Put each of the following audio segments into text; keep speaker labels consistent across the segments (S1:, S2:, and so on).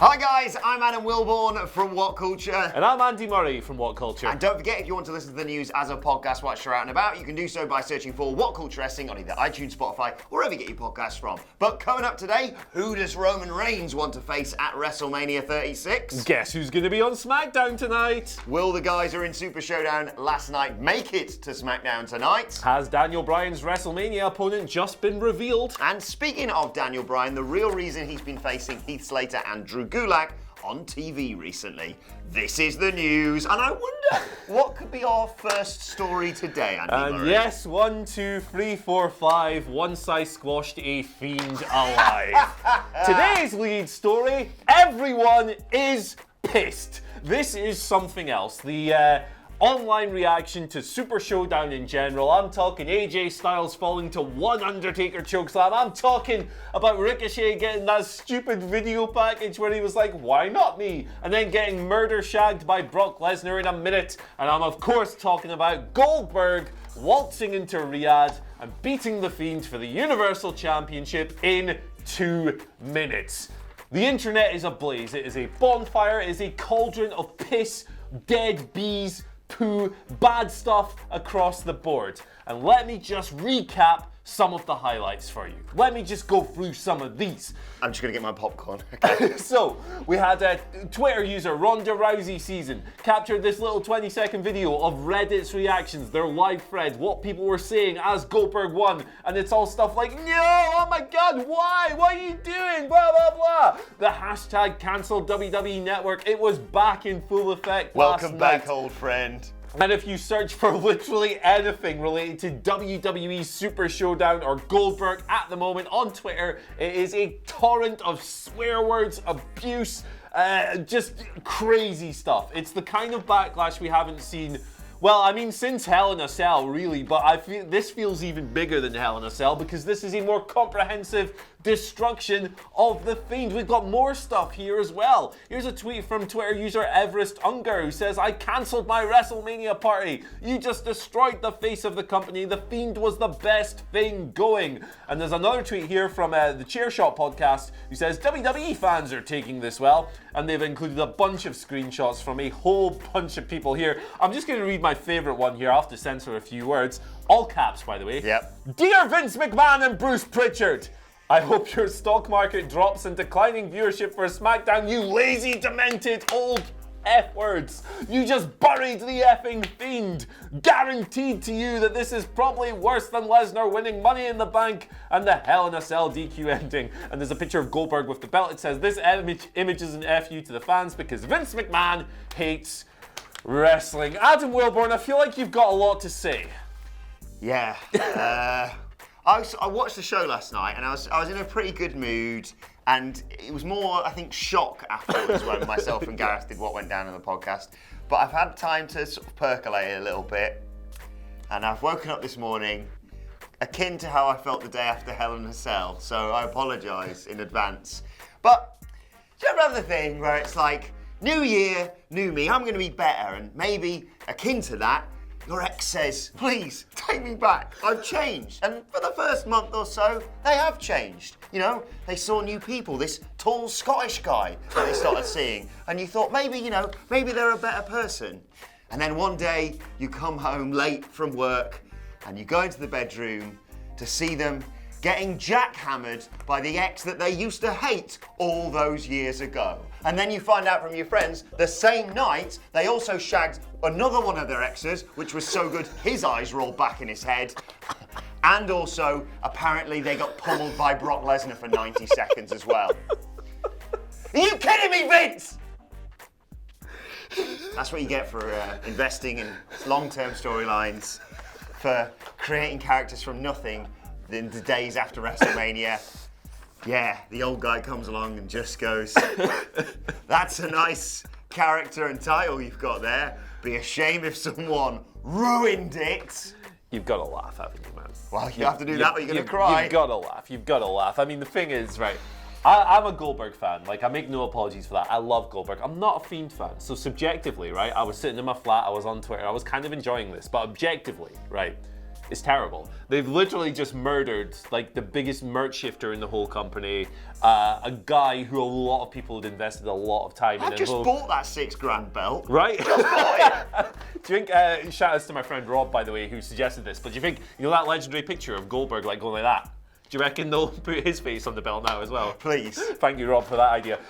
S1: Hi guys, I'm Adam Wilborn from WhatCulture.
S2: And I'm Andy Murray from WhatCulture.
S1: And don't forget, if you want to listen to the news as a podcast whilst you're out and about, you can do so by searching for WhatCulture Wrestling on either iTunes, Spotify, or wherever you get your podcasts from. But coming up today, who does Roman Reigns want to face at WrestleMania 36?
S2: Guess who's going to be on SmackDown tonight?
S1: Will the guys who are in Super ShowDown last night make it to SmackDown tonight?
S2: Has Daniel Bryan's WrestleMania opponent just been revealed?
S1: And speaking of Daniel Bryan, the real reason he's been facing Heath Slater and Drew Gulak on TV recently. This is the news, and I wonder what could be our first story today, Andy Murray?
S2: Yes, 1, 2, 3, 4, 5. Once I squashed a fiend alive. Today's lead story, everyone is pissed. This is something else. The online reaction to Super ShowDown in general. I'm talking AJ Styles falling to one Undertaker chokeslam. I'm talking about Ricochet getting that stupid video package where he was like, why not me? And then getting murder shagged by Brock Lesnar in a minute. And I'm of course talking about Goldberg waltzing into Riyadh and beating The Fiend for the Universal Championship in 2 minutes. The internet is ablaze. It is a bonfire. It is a cauldron of piss, dead bees, poo, bad stuff across the board. And let me just recap some of the highlights for you. Let me just go through some of these.
S1: I'm just gonna get my popcorn. Okay.
S2: So, we had a Twitter user, Ronda Rousey Season, captured this little 20-second video of Reddit's reactions, their live thread, what people were saying as Goldberg won, and it's all stuff like, no, oh my god, why? What are you doing? Blah, blah, blah. The hashtag cancel WWE Network, it was back in full effect
S1: Welcome
S2: last
S1: back,
S2: night.
S1: old friend.
S2: And if you search for literally anything related to WWE Super ShowDown or Goldberg at the moment on Twitter, it is a torrent of swear words, abuse, just crazy stuff. It's the kind of backlash we haven't seen, well, I mean, since Hell in a Cell, really, but I feel this feels even bigger than Hell in a Cell because this is a more comprehensive destruction of The Fiend. We've got more stuff here as well. Here's a tweet from Twitter user Everest Unger who says, I cancelled my WrestleMania party. You just destroyed the face of the company. The Fiend was the best thing going. And there's another tweet here from the Chairshot podcast who says, WWE fans are taking this well. And they've included a bunch of screenshots from a whole bunch of people here. I'm just going to read my favorite one here. I'll have to censor a few words. All caps, by the way.
S1: Yep.
S2: Dear Vince McMahon and Bruce Pritchard, I hope your stock market drops and declining viewership for SmackDown, you lazy, demented, old F words. You just buried the effing Fiend. Guaranteed to you that this is probably worse than Lesnar winning Money in the Bank and the Hell in a Cell DQ ending. And there's a picture of Goldberg with the belt. It says, this image is an FU to the fans because Vince McMahon hates wrestling. Adam Wilborn, I feel like you've got a lot to say.
S1: Yeah. I watched the show last night and I was in a pretty good mood, and it was more, I think, shock afterwards when myself and Gareth did what went down in the podcast. But I've had time to sort of percolate a little bit, and I've woken up this morning akin to how I felt the day after Hell in a Cell, so I apologise in advance. But do you ever have the thing where it's like, new year, new me, I'm going to be better, and maybe akin to that, your ex says, please, take me back. I've changed. And for the first month or so, they have changed. You know, they saw new people, this tall Scottish guy that they started seeing. And you thought, maybe they're a better person. And then one day, you come home late from work and you go into the bedroom to see them getting jackhammered by the ex that they used to hate all those years ago. And then you find out from your friends, the same night, they also shagged another one of their exes, which was so good his eyes rolled back in his head. And also, apparently they got pummeled by Brock Lesnar for 90 seconds as well. Are you kidding me, Vince? That's what you get for investing in long-term storylines, for creating characters from nothing in the days after WrestleMania. Yeah, the old guy comes along and just goes, that's a nice character and title you've got there. Be a shame if someone ruined it.
S2: You've got to laugh, haven't you, man?
S1: Well, you have to do that or you're going to cry.
S2: You've got to laugh. I mean, the thing is, right, I'm a Goldberg fan. Like, I make no apologies for that. I love Goldberg. I'm not a Fiend fan. So subjectively, right, I was sitting in my flat, I was on Twitter, I was kind of enjoying this. But objectively, right, is terrible. They've literally just murdered like the biggest merch shifter in the whole company, a guy who a lot of people had invested a lot of time in.
S1: I've just bought that $6,000 belt.
S2: Right?
S1: Just bought it.
S2: Do you think, shout outs to my friend Rob, by the way, who suggested this, but do you think, that legendary picture of Goldberg like going like that? Do you reckon they'll put his face on the belt now as well?
S1: Please.
S2: Thank you, Rob, for that idea.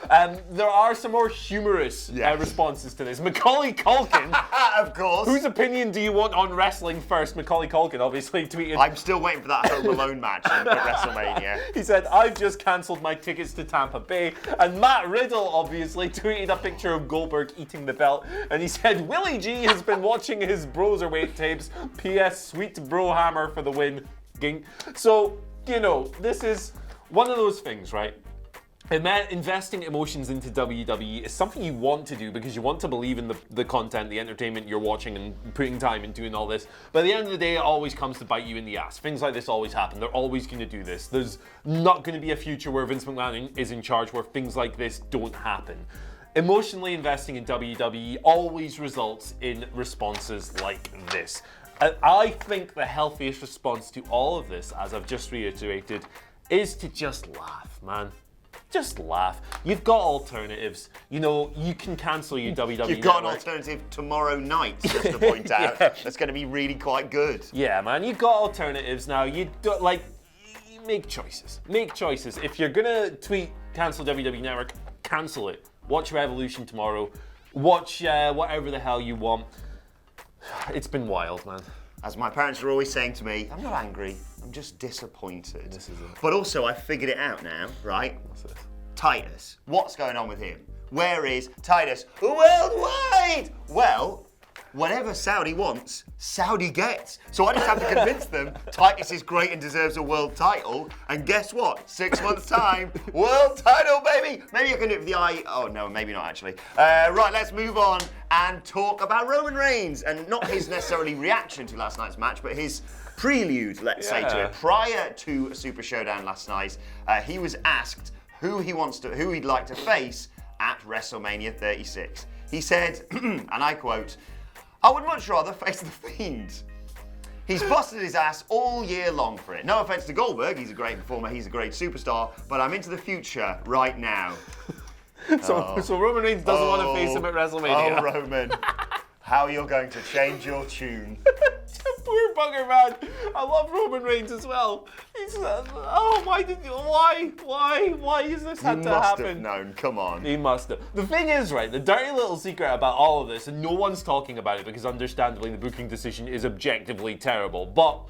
S2: There are some more humorous responses to this. Macaulay Culkin.
S1: Of course.
S2: Whose opinion do you want on wrestling first? Macaulay Culkin obviously tweeted.
S1: I'm still waiting for that Home Alone match at WrestleMania.
S2: He said, I've just cancelled my tickets to Tampa Bay. And Matt Riddle obviously tweeted a picture of Goldberg eating the belt. And he said, Willie G has been watching his Broserweight tapes. P.S. Sweet bro hammer for the win. Gink. So, this is one of those things, right? Investing emotions into WWE is something you want to do because you want to believe in the content, the entertainment you're watching and putting time into and all this. But at the end of the day, it always comes to bite you in the ass. Things like this always happen. They're always going to do this. There's not going to be a future where Vince McMahon is in charge where things like this don't happen. Emotionally investing in WWE always results in responses like this. I think the healthiest response to all of this, as I've just reiterated, is to just laugh, man. Just laugh. You've got alternatives. You can cancel your WWE
S1: You've got
S2: network.
S1: an alternative tomorrow night, just to point out. That's going to be really quite good.
S2: Yeah, man. You've got alternatives now. You make choices. Make choices. If you're going to tweet cancel WWE network, cancel it. Watch Revolution tomorrow. Watch whatever the hell you want. It's been wild, man.
S1: As my parents are always saying to me, I'm not angry, I'm just disappointed.
S2: This is it.
S1: But also, I've figured it out now, right?
S2: What's this?
S1: Titus. What's going on with him? Where is Titus worldwide? Well, whatever Saudi wants, Saudi gets. So I just have to convince them Titus is great and deserves a world title. And guess what? 6 months' time, world title, baby. Maybe I can do it for the eye. Oh, no, maybe not, actually. Right, let's move on and talk about Roman Reigns. And not his necessarily reaction to last night's match, but his prelude, let's say, to it. Prior to Super Showdown last night, he was asked who he'd like to face at WrestleMania 36. He said, and I quote, I would much rather face The Fiend. He's busted his ass all year long for it. No offense to Goldberg, he's a great performer, he's a great superstar, but I'm into the future right now.
S2: So Roman Reigns doesn't want to face him at WrestleMania.
S1: Oh, Roman, how you're going to change your tune.
S2: Poor bugger, man. I love Roman Reigns as well. He's, why is this had to happen?
S1: He must have known, come on.
S2: He must have. The thing is, right, the dirty little secret about all of this, and no one's talking about it because understandably the booking decision is objectively terrible, but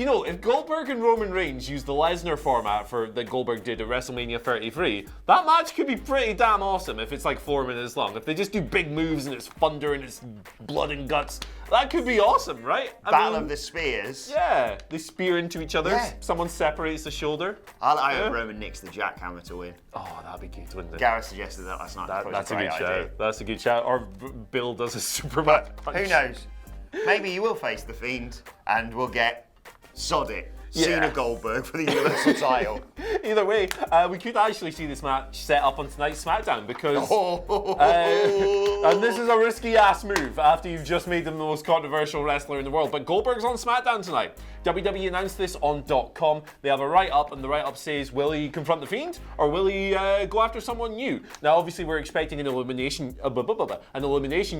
S2: if Goldberg and Roman Reigns use the Lesnar format that Goldberg did at WrestleMania 33, that match could be pretty damn awesome if it's like 4 minutes long. If they just do big moves and it's thunder and it's blood and guts, that could be awesome, right?
S1: Battle of the Spears.
S2: Yeah, they spear into each other.
S1: Yeah.
S2: Someone separates the shoulder.
S1: I hope Roman nicks the jackhammer to win.
S2: Oh, that'd be good, wouldn't it?
S1: Gareth suggested that last night.
S2: That's a
S1: great
S2: good
S1: idea.
S2: shout. That's a good shout. Or Bill does a Superman punch.
S1: Who knows? Maybe he will face The Fiend and we'll get sod it. Cena Goldberg for the Universal title.
S2: Either way, we could actually see this match set up on tonight's SmackDown because, and this is a risky ass move after you've just made them the most controversial wrestler in the world. But Goldberg's on SmackDown tonight. WWE announced this on .com. They have a write-up, and the write-up says, will he confront The Fiend, or will he go after someone new? Now, obviously, we're expecting an elimination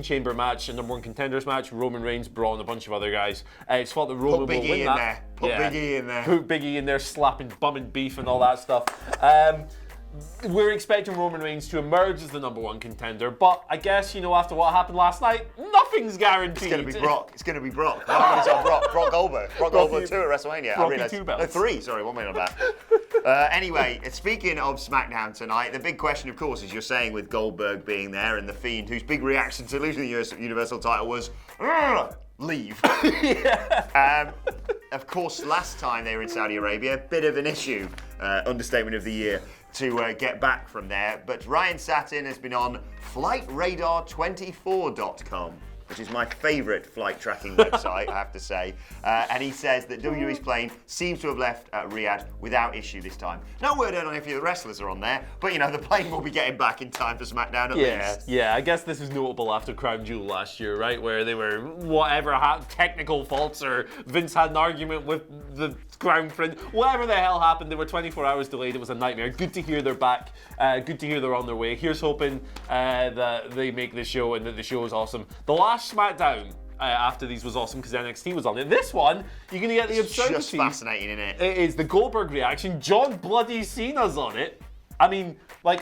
S2: chamber match, a number one contenders match, Roman Reigns, Braun, a bunch of other guys. It's thought that Roman will win that.
S1: Put Big E in there.
S2: Put Big E in there, slapping bum and beef and all that stuff. We're expecting Roman Reigns to emerge as the number one contender, but I guess, after what happened last night, nothing's guaranteed.
S1: It's going to be Brock. It's going to be Brock. It's on Brock Goldberg. Brock Goldberg 2 at WrestleMania. I realized.
S2: 2 belts.
S1: No, 3. Sorry, 1 minute on that. Anyway, speaking of SmackDown tonight, the big question, of course, as you're saying, with Goldberg being there and The Fiend, whose big reaction to losing the Universal title was, leave. Of course, last time they were in Saudi Arabia, bit of an issue, understatement of the year, to get back from there. But Ryan Satin has been on FlightRadar24.com. which is my favourite flight tracking website, I have to say. And he says that WWE's plane seems to have left Riyadh without issue this time. No word on if the wrestlers are on there, but the plane will be getting back in time for SmackDown at least.
S2: Yeah, I guess this was notable after Crown Jewel last year, right? Where they were whatever technical faults, or Vince had an argument with the Crown Prince, whatever the hell happened, they were 24 hours delayed. It was a nightmare. Good to hear they're back. Good to hear they're on their way. Here's hoping that they make this show and that the show is awesome. The last SmackDown after these was awesome because NXT was on it. This one, you're going to get the absurdity.
S1: It's just fascinating, isn't it?
S2: It is the Goldberg reaction. John bloody Cena's on it. I mean,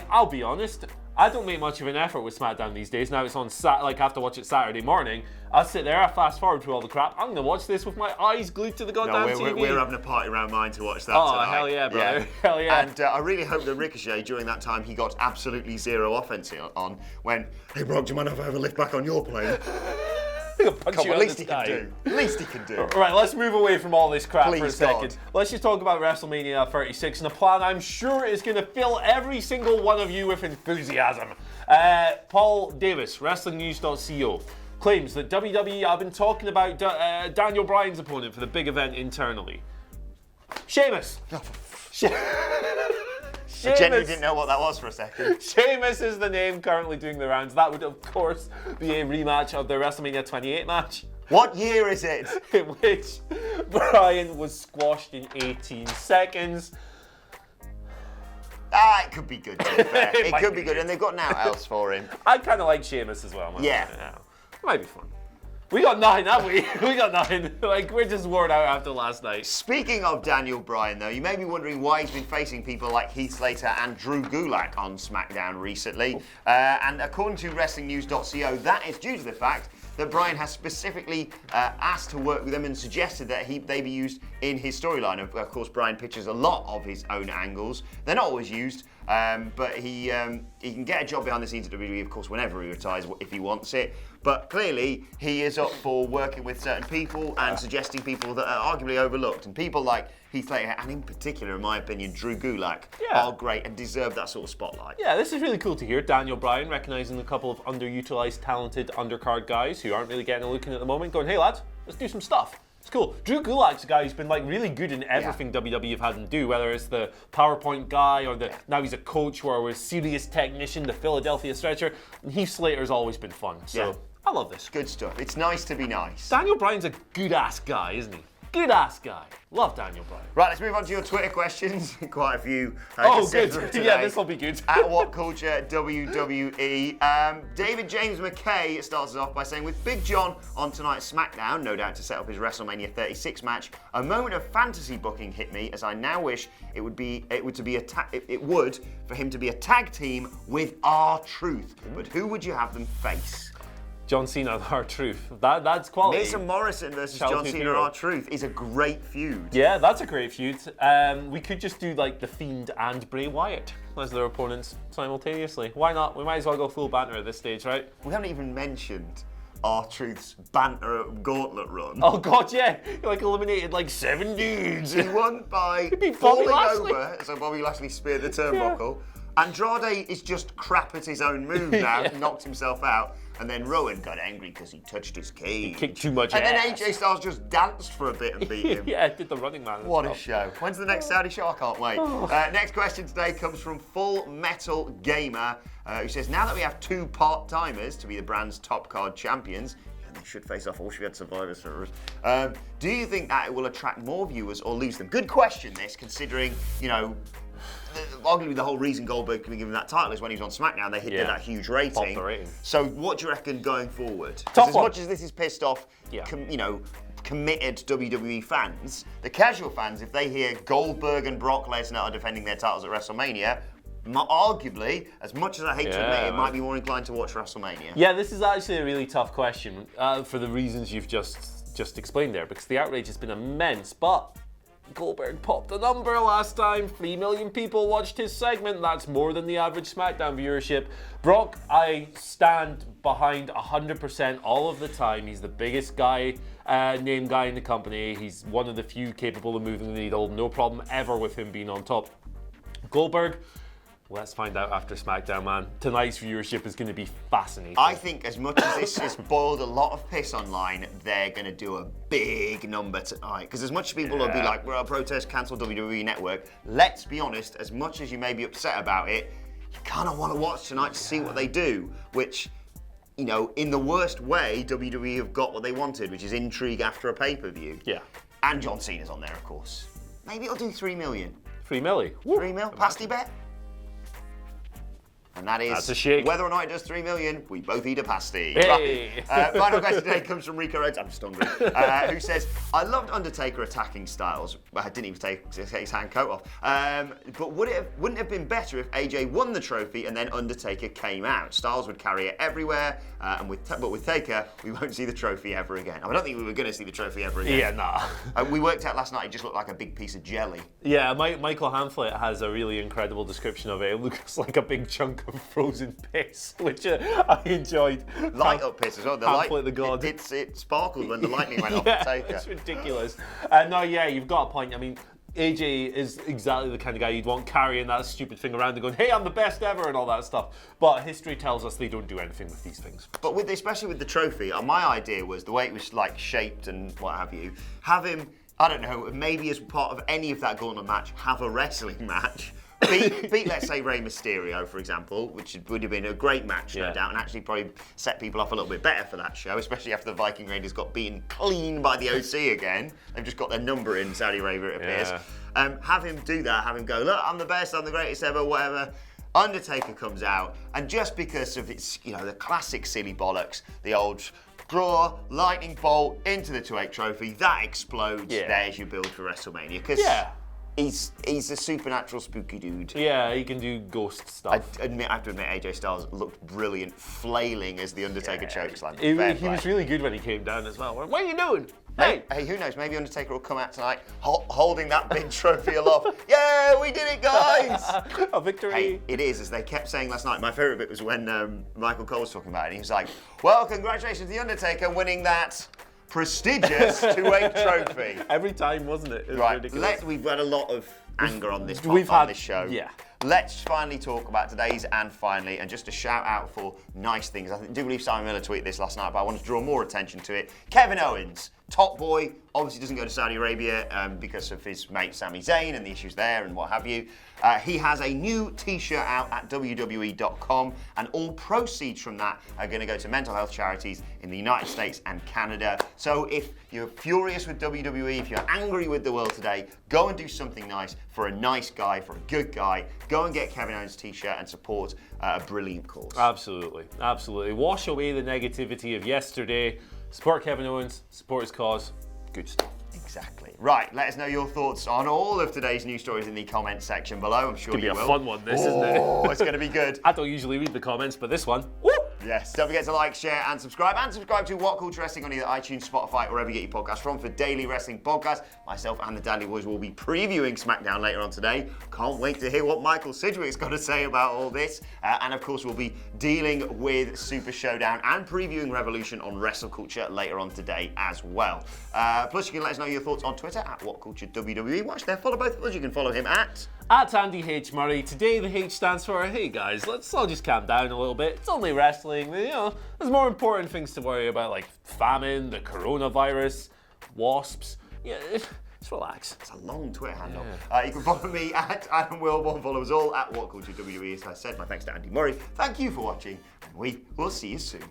S2: I'll be honest, I don't make much of an effort with SmackDown these days. Now it's on I have to watch it Saturday morning. I'll sit there, I fast forward through all the crap. I'm going to watch this with my eyes glued to the goddamn TV.
S1: We're having a party around mine to watch that tonight.
S2: Oh, hell yeah, brother. Yeah. Hell yeah.
S1: And I really hope that Ricochet, during that time, he got absolutely zero offense on when, hey, Brock, do you mind if I have a lift back on your plane?
S2: At
S1: least he can do. At least he can do.
S2: All right, let's move away from all this crap for a second.
S1: God.
S2: Let's just talk about WrestleMania 36 and a plan I'm sure is going to fill every single one of you with enthusiasm. Paul Davis, WrestlingNews.co, claims that WWE have been talking about Daniel Bryan's opponent for the big event internally. Sheamus.
S1: I genuinely didn't know what that was for a second.
S2: Sheamus is the name currently doing the rounds. That would, of course, be a rematch of the WrestleMania 28 match.
S1: What year is it?
S2: In which Bryan was squashed in 18 seconds.
S1: It could be good, to be fair. It could be good, and they've got now else for him.
S2: I kind of like Sheamus as well.
S1: Yeah.
S2: It might be fun. We got nothing, have we? We got nothing. We're just worn out after last night.
S1: Speaking of Daniel Bryan, though, you may be wondering why he's been facing people like Heath Slater and Drew Gulak on SmackDown recently. And according to WrestlingNews.co, that is due to the fact that Bryan has specifically asked to work with them and suggested that they be used in his storyline. Of course, Bryan pitches a lot of his own angles. They're not always used, but he can get a job behind the scenes at WWE, of course, whenever he retires, if he wants it. But clearly, he is up for working with certain people and suggesting people that are arguably overlooked. And people like Heath Slater, and in particular, in my opinion, Drew Gulak, are great and deserve that sort of spotlight.
S2: Yeah, this is really cool to hear. Daniel Bryan recognising a couple of underutilised, talented undercard guys who aren't really getting a look in at the moment, going, hey lads, let's do some stuff. It's cool. Drew Gulak's a guy who's been really good in everything WWE have had him do, whether it's the PowerPoint guy or now he's a coach or a serious technician, the Philadelphia stretcher. And Heath Slater's always been fun. So I love this.
S1: Good stuff. It's nice to be nice.
S2: Daniel Bryan's a good-ass guy, isn't he? Good-ass guy. Love Daniel Bryan.
S1: Right, let's move on to your Twitter questions. Quite a few.
S2: Good. Yeah, this will be good.
S1: At WhatCulture WWE. David James McKay starts us off by saying, with Big John on tonight's SmackDown, no doubt to set up his WrestleMania 36 match, a moment of fantasy booking hit me, as I now wish it would for him to be a tag team with R-Truth. But who would you have them face?
S2: John Cena, R-Truth. That's quality.
S1: Mason Morrison versus John Cena, R-Truth is a great feud.
S2: Yeah, that's a great feud. We could just do The Fiend and Bray Wyatt as their opponents simultaneously. Why not? We might as well go full banter at this stage, right?
S1: We haven't even mentioned R-Truth's banter gauntlet run.
S2: Oh god, yeah. He eliminated 7 dudes.
S1: He won by falling over, so Bobby Lashley speared the turnbuckle. Andrade is just crap at his own move now, knocked himself out. And then Rowan got angry because he touched his cage.
S2: He kicked too much
S1: ass.
S2: And
S1: then AJ Styles just danced for a bit and beat him.
S2: Yeah, did the running man.
S1: What a show. When's the next Saudi show? I can't wait. Next question today comes from Full Metal Gamer, who says, now that we have 2 part-timers to be the brand's top card champions, and they should face off, I wish we had Survivor Series, do you think that it will attract more viewers or lose them? Good question, this, considering, arguably the whole reason Goldberg can be given that title is when he was on SmackDown, they hit that huge rating. So what do you reckon going forward? As much as this is pissed off, committed WWE fans, the casual fans, if they hear Goldberg and Brock Lesnar are defending their titles at WrestleMania, arguably, as much as I hate to admit it, might be more inclined to watch WrestleMania. Yeah, this is actually a really tough question for the reasons you've just explained there, because the outrage has been immense, but Goldberg popped a number last time. 3 million people watched his segment. That's more than the average SmackDown viewership. Brock, I stand behind 100% all of the time. He's the biggest name guy in the company. He's one of the few capable of moving the needle. No problem ever with him being on top. Goldberg,
S2: Let's find out after SmackDown, man. Tonight's viewership is going to be fascinating.
S1: I think as much as this has boiled a lot of piss online, they're going to do a big number tonight. Because as much as people will be like, well, protest, cancel WWE Network, let's be honest, as much as you may be upset about it, you kind of want to watch tonight to see what they do, which, you know, in the worst way, WWE have got what they wanted, which is intrigue after a pay-per-view.
S2: Yeah.
S1: And John Cena's on there, of course. Maybe it'll do 3 million.
S2: 3 milli.
S1: 3 mil, pasty bet. And that's
S2: a shake.
S1: Whether or not it does 3 million, we both eat a pasty.
S2: Hey.
S1: Right. Final question today comes from Rico Rhodes, I'm just hungry, who says, I loved Undertaker attacking Styles. Well, I didn't even take his hand coat off. But wouldn't it have been better if AJ won the trophy and then Undertaker came out? Styles would carry it everywhere, but with Taker, we won't see the trophy ever again. I don't think we were going to see the trophy ever again.
S2: Yeah, nah.
S1: We worked out last night, it just looked like a big piece of jelly.
S2: Yeah, Michael Hamflett has a really incredible description of it. It looks like a big chunk of frozen piss, which I enjoyed.
S1: Light up piss as well.
S2: Hamflett the god.
S1: It sparkled when the lightning went off
S2: Yeah,
S1: the Taker.
S2: it's ridiculous. No, yeah, you've got a point. I mean, AJ is exactly the kind of guy you'd want carrying that stupid thing around and going, hey, I'm the best ever and all that stuff. But history tells us they don't do anything with these things.
S1: But especially with the trophy, my idea was the way it was like shaped and what have you, have him, I don't know, maybe as part of any of that gauntlet match, have a wrestling match. Beat, let's say, Rey Mysterio, for example, which would have been a great match, no doubt, and actually probably set people off a little bit better for that show, especially after the Viking Raiders got beaten clean by the OC again. They've just got their number in Saudi Arabia, it appears.
S2: Yeah.
S1: Have him do that, have him go, look, I'm the best, I'm the greatest ever, whatever. Undertaker comes out, and just because of its, you know, the classic silly bollocks, the old draw, lightning bolt into the 2-8 trophy, that explodes. There's your build for WrestleMania. Because he's a supernatural spooky dude.
S2: Yeah, he can do ghost stuff.
S1: I have to admit, AJ Styles looked brilliant, flailing as the Undertaker chokeslam.
S2: He was really good when he came down as well. What are you doing? Hey,
S1: who knows? Maybe Undertaker will come out tonight holding that big trophy aloft. Yeah, we did it, guys!
S2: A victory.
S1: Hey, it is, as they kept saying last night. My favourite bit was when Michael Cole was talking about it. And he was like, well, congratulations to the Undertaker winning that prestigious 2-8 trophy.
S2: Every time, wasn't it? It was ridiculous.
S1: We've had a lot of anger on this show.
S2: Yeah.
S1: Let's finally talk about today's and finally, and just a shout out for nice things. I do believe Simon Miller tweeted this last night, but I wanted to draw more attention to it. Kevin Owens, top boy, obviously doesn't go to Saudi Arabia because of his mate Sami Zayn and the issues there and what have you. He has a new t-shirt out at WWE.com, and all proceeds from that are going to go to mental health charities in the United States and Canada. So if you're furious with WWE, if you're angry with the world today, go and do something nice for a nice guy, for a good guy. Go and get Kevin Owens' t-shirt and support a brilliant cause.
S2: Absolutely, absolutely. Wash away the negativity of yesterday. Support Kevin Owens, support his cause. Good stuff.
S1: Exactly. Right, let us know your thoughts on all of today's news stories in the comments section below. I'm sure you will.
S2: It's going to be a fun one, this, isn't it?
S1: Oh, it's going to be good.
S2: I don't usually read the comments, but this one, woo!
S1: Yes, don't forget to like, share, and subscribe. And subscribe to What Culture Wrestling on either iTunes, Spotify, or wherever you get your podcasts from for daily wrestling podcasts. Myself and the Dandy Boys will be previewing SmackDown later on today. Can't wait to hear what Michael Sidgwick's got to say about all this. And of course, we'll be dealing with Super Showdown and previewing Revolution on WrestleCulture later on today as well. Plus, you can let us know your thoughts on Twitter at WhatCultureWWE. Watch there, follow both of us. You can follow him at
S2: Andy H. Murray. Today the H stands for, hey guys, let's all just calm down a little bit. It's only wrestling. You know, there's more important things to worry about, like famine, the coronavirus, wasps. Yeah, just relax.
S1: It's a long Twitter handle. Yeah. You can follow me at Adam Wilborn. Follow us all at WhatCultureWWE. As I said, my thanks to Andy Murray. Thank you for watching, and we will see you soon.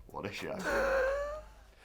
S1: What a show.